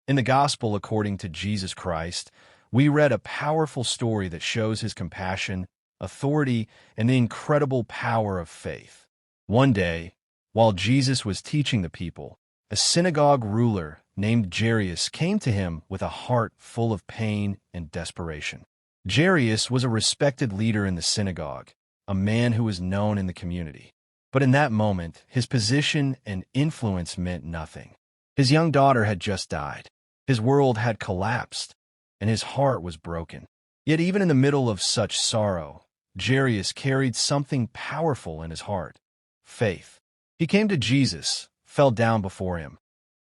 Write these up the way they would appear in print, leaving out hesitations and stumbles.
In the Gospel according to Jesus Christ, we read a powerful story that shows his compassion, authority, and the incredible power of faith. One day, while Jesus was teaching the people, a synagogue ruler named Jairus came to him with a heart full of pain and desperation. Jairus was a respected leader in the synagogue, a man who was known in the community. But in that moment, his position and influence meant nothing. His young daughter had just died. His world had collapsed, and his heart was broken. Yet even in the middle of such sorrow, Jairus carried something powerful in his heart: faith. He came to Jesus, fell down before him,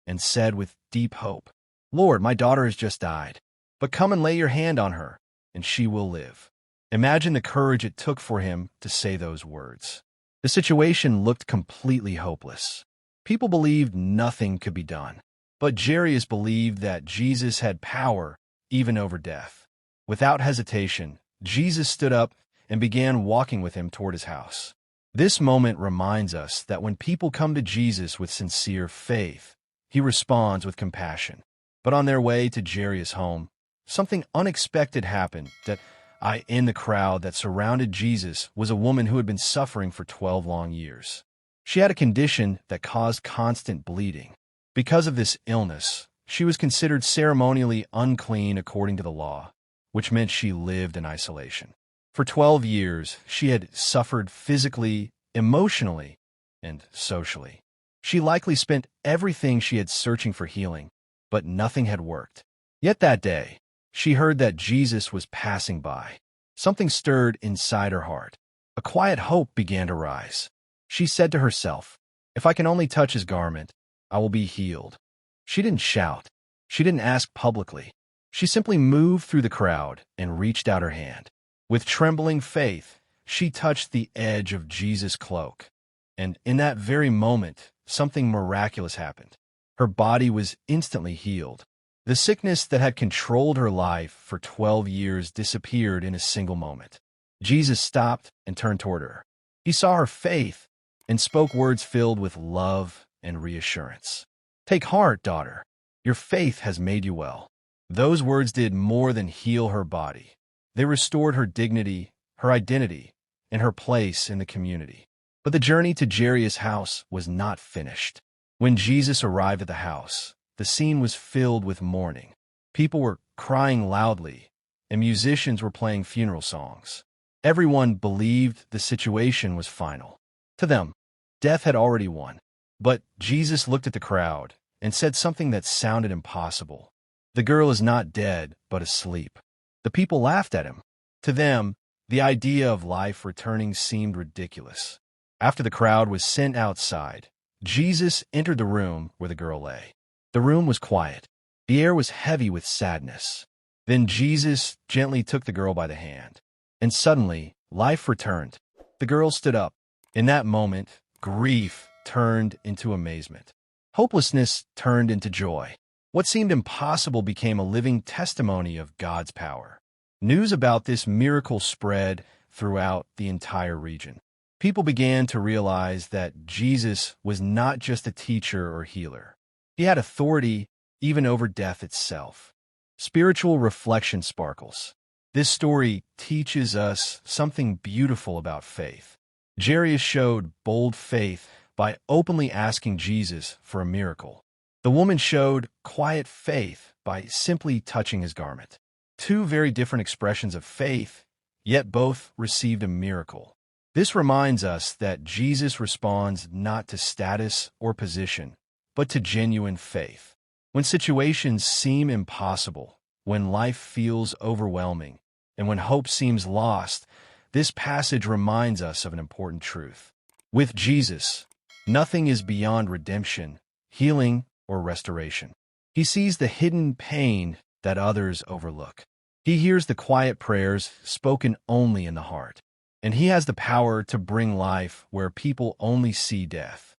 and said with deep hope, "Lord, my daughter has just died, but come and lay your hand on her, and she will live." Imagine the courage it took for him to say those words. The situation looked completely hopeless. People believed nothing could be done. But Jairus believed that Jesus had power even over death. Without hesitation, Jesus stood up and began walking with him toward his house. This moment reminds us that when people come to Jesus with sincere faith, he responds with compassion. But on their way to Jairus' home, something unexpected happened. In the crowd that surrounded Jesus was a woman who had been suffering for 12 long years. She had a condition that caused constant bleeding. Because of this illness, she was considered ceremonially unclean according to the law, which meant she lived in isolation. For 12 years, she had suffered physically, emotionally, and socially. She likely spent everything she had searching for healing, but nothing had worked. Yet that day, she heard that Jesus was passing by. Something stirred inside her heart. A quiet hope began to rise. She said to herself, "If I can only touch his garment, I will be healed." She didn't shout. She didn't ask publicly. She simply moved through the crowd and reached out her hand. With trembling faith, she touched the edge of Jesus' cloak. And in that very moment, something miraculous happened. Her body was instantly healed. The sickness that had controlled her life for 12 years disappeared in a single moment. Jesus stopped and turned toward her. He saw her faith and spoke words filled with love and reassurance. "Take heart, daughter. Your faith has made you well." Those words did more than heal her body. They restored her dignity, her identity, and her place in the community. But the journey to Jairus' house was not finished. When Jesus arrived at the house, the scene was filled with mourning. People were crying loudly, and musicians were playing funeral songs. Everyone believed the situation was final. To them, death had already won. But Jesus looked at the crowd and said something that sounded impossible. "The girl is not dead, but asleep." The people laughed at him. To them, the idea of life returning seemed ridiculous. After the crowd was sent outside, Jesus entered the room where the girl lay. The room was quiet. The air was heavy with sadness. Then Jesus gently took the girl by the hand, and suddenly life returned. The girl stood up. In that moment, grief turned into amazement. Hopelessness turned into joy. What seemed impossible became a living testimony of God's power. News about this miracle spread throughout the entire region. People began to realize that Jesus was not just a teacher or healer. He had authority even over death itself. Spiritual reflection sparkles. This story teaches us something beautiful about faith. Jairus showed bold faith by openly asking Jesus for a miracle. The woman showed quiet faith by simply touching his garment. Two very different expressions of faith, yet both received a miracle. This reminds us that Jesus responds not to status or position, but to genuine faith. When situations seem impossible, when life feels overwhelming, and when hope seems lost, this passage reminds us of an important truth. With Jesus, nothing is beyond redemption, healing, or restoration. He sees the hidden pain that others overlook. He hears the quiet prayers spoken only in the heart. And he has the power to bring life where people only see death.